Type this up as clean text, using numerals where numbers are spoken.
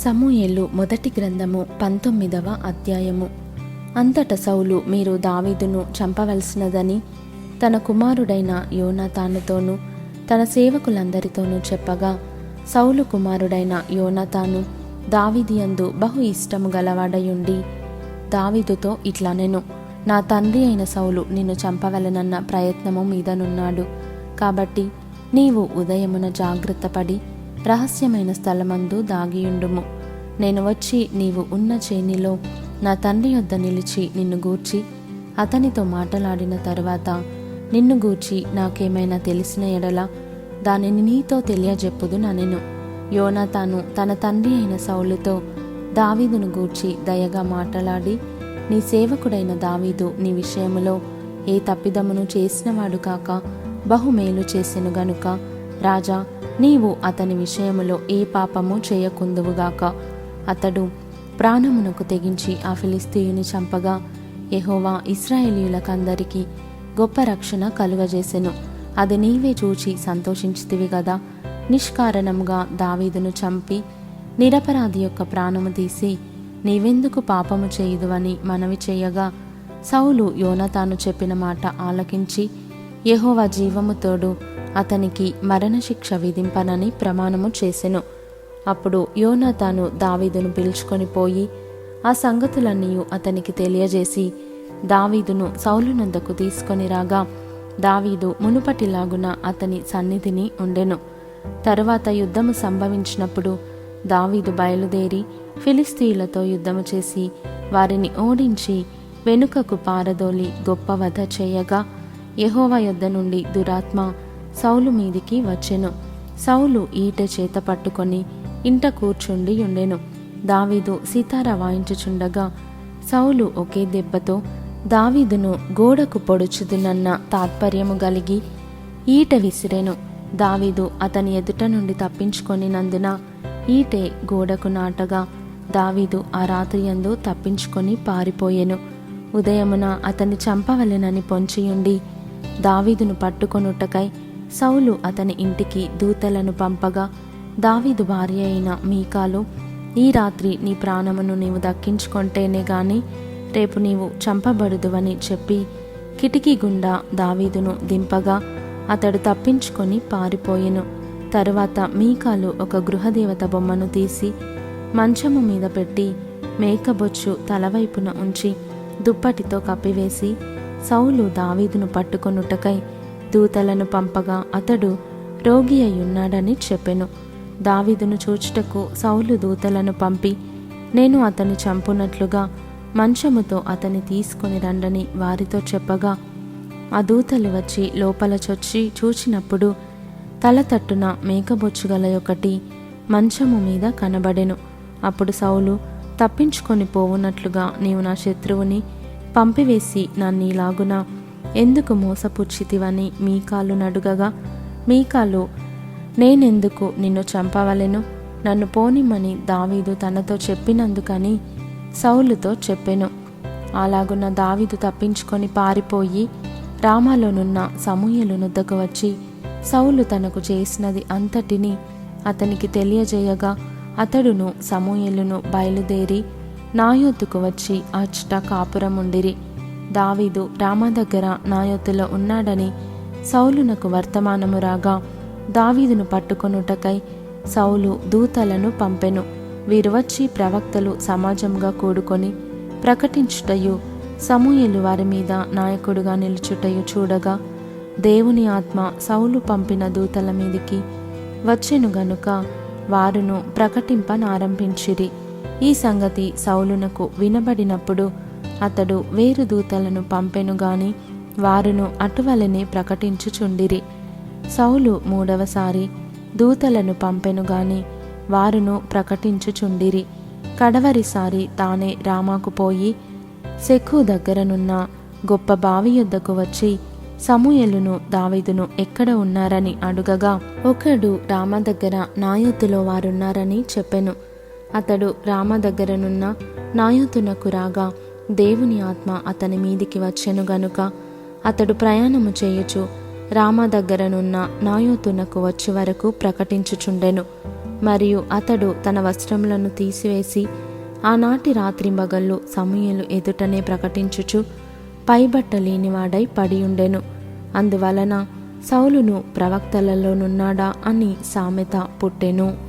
సమూయేలు మొదటి గ్రంథము 19వ అధ్యాయము. అంతట సౌలు, మీరు దావీదును చంపవలసినదని తన కుమారుడైన యోనాతానుతోనూ తన సేవకులందరితోనూ చెప్పగా, సౌలు కుమారుడైన యోనాతాను దావీదుయందు బహు ఇష్టము గలవాడయుండి దావీదుతో ఇట్లనెను, నా తండ్రి అయిన సౌలు నిన్ను చంపవలెనన్న ప్రయత్నము మీదనున్నాడు. కాబట్టి నీవు ఉదయమున జాగ్రత్తపడి రహస్యమైన స్థలమందు దాగియుండుము. నేను వచ్చి నీవు ఉన్న చేనిలో నా తండ్రి యొద్ద నిలిచి నిన్ను గూర్చి అతనితో మాటలాడిన తరువాత నిన్ను గూర్చి నాకేమైనా తెలిసిన ఎడల దానిని నీతో తెలియజెప్పుదు ననెను. యోనాతాను తన తండ్రి అయిన సౌలుతో దావీదును గూర్చి దయగా మాటలాడి, నీ సేవకుడైన దావీదు నీ విషయములో ఏ తప్పిదమును చేసినవాడు కాక బహుమేలు చేసెను గనుక రాజా, నీవు అతని విషయములో ఏ పాపము చేయకుందువుగాక. అతడు ప్రాణమునకు తెగించి ఆ ఫిలిస్తీయుని చంపగా యెహోవా ఇశ్రాయేలీయులకందరికీ గొప్ప రక్షణ కలుగజేసెను. అది నీవే చూచి సంతోషించితివి గదా. నిష్కారణముగా దావీదును చంపి నిరపరాధి యొక్క ప్రాణము తీసి నీవెందుకు పాపము చేయుదువని మనవి చేయగా, సౌలు యోనాతాను చెప్పిన మాట ఆలకించి యెహోవా జీవము తోడు అతనికి మరణశిక్ష విధింపనని ప్రమాణము చేసెను. అప్పుడు యోనాతాను దావీదును పిలుచుకొని పోయి ఆ సంగతులన్నీ అతనికి తెలియజేసి దావీదును సౌలునొద్దకు తీసుకొని రాగా, దావీదు మునుపటిలాగున అతని సన్నిధిని ఉండెను. తరువాత యుద్ధము సంభవించినప్పుడు దావీదు బయలుదేరి ఫిలిస్తీయులతో యుద్ధము చేసి వారిని ఓడించి వెనుకకు పారదోలి గొప్ప వధ చేయగా, యెహోవా యొద్ద నుండి దురాత్మ సౌలు మీదికి వచ్చెను. సౌలు ఈటె చేత పట్టుకొని ఇంట కూర్చుండి ఉండెను. దావీదు సితారా వాయించుచుండగా సౌలు ఒకే దెబ్బతో దావీదును గోడకు పొడుచుదునన్న తాత్పర్యము గలిగి ఈటె విసిరెను. దావీదు అతని ఎదుట నుండి తప్పించుకొనినందున ఈటె గోడకు నాటగా దావీదు ఆ రాత్రియందు తప్పించుకొని పారిపోయెను. ఉదయమున అతన్ని చంపవలెనని పొంచియుండి దావీదును పట్టుకొనుటకై సౌలు అతని ఇంటికి దూతలను పంపగా, దావీదు భార్య అయిన మీకాలు, ఈ రాత్రి నీ ప్రాణమును నీవు దక్కించుకొంటేనే గాని రేపు నీవు చంపబడుదువని చెప్పి కిటికీ గుండా దావీదును దింపగా అతడు తప్పించుకొని పారిపోయెను. తరువాత మీకాలు ఒక గృహదేవత బొమ్మను తీసి మంచము మీద పెట్టి మేకబొచ్చు తలవైపున ఉంచి దుప్పటితో కప్పివేసి సౌలు దావీదును పట్టుకొనుటకై దూతలను పంపగా అతడు రోగి అయ్యున్నాడని చెప్పెను. దావీదును చూచుటకు సౌలు దూతలను పంపి, నేను అతని చంపునట్లుగా మంచముతో అతని తీసుకొని రండని వారితో చెప్పగా, ఆ దూతలు వచ్చి లోపల చొచ్చి చూచినప్పుడు తల తట్టున మేకబొచ్చుగల ఒకటి మంచము మీద కనబడెను. అప్పుడు సౌలు, తప్పించుకొని పోవునట్లుగా నీవు నా శత్రువుని పంపివేసి నన్నీలాగున ఎందుకు మోసపుచ్చితివని మీకాలు నడుగగా, మీకాలు, నేనెందుకు నిన్ను చంపవలెను? నన్ను పోనిమ్మని దావీదు తనతో చెప్పినందుకని సౌలుతో చెప్పెను. అలాగున్న దావీదు తప్పించుకొని పారిపోయి రామాలోనున్న సమూయేలునొద్దకు వచ్చి సౌలు తనకు చేసినది అంతటిని అతనికి తెలియజేయగా, అతడును సమూయేలును బయలుదేరి నాయోతుకు వచ్చి అచ్చట కాపురముండిరి. దావీదు రామా దగ్గర నాయోతులో ఉన్నాడని సౌలునకు వర్తమానము రాగా, దావీదును పట్టుకొనుటకై సౌలు దూతలను పంపెను. వీరు వచ్చి ప్రవక్తలు సమాజంగా కూడుకొని ప్రకటించుటయు సమూయేలు వారి మీద నాయకుడుగా నిలుచుటయు చూడగా, దేవుని ఆత్మ సౌలు పంపిన దూతల మీదికి వచ్చెను గనుక వారును ప్రకటింపనారంభించిరి. ఈ సంగతి సౌలునకు వినబడినప్పుడు అతడు వేరు దూతలను పంపెను గాని వారును అటువలనే ప్రకటించుచుండిరి. సౌలు మూడవసారి దూతలను పంపెను గాని వారును ప్రకటించుచుండిరి. కడవరిసారి తానే రామాకు పోయి సెకు దగ్గరనున్న గొప్ప బావి యొద్దకు వచ్చి సమూయేలును దావీదును ఎక్కడ ఉన్నారని అడుగగా, ఒకడు రామ దగ్గర నాయోతులో వారున్నారని చెప్పెను. అతడు రామ దగ్గరనున్న నాయోతునకు రాగా దేవుని ఆత్మ అతని మీదికి వచ్చెను గనుక అతడు ప్రయాణము చేయుచు రామా దగ్గరనున్న నాయోతునకు వచ్చి వరకు ప్రకటించుచుండెను. మరియు అతడు తన వస్త్రములను తీసివేసి ఆనాటి రాత్రింబగళ్ళు సమూయేలు ఎదుటనే ప్రకటించుచు పైబట్ట లేనివాడై పడియుండెను. అందువలన సౌలును ప్రవక్తలలోనున్నాడా అని సామెత పుట్టెను.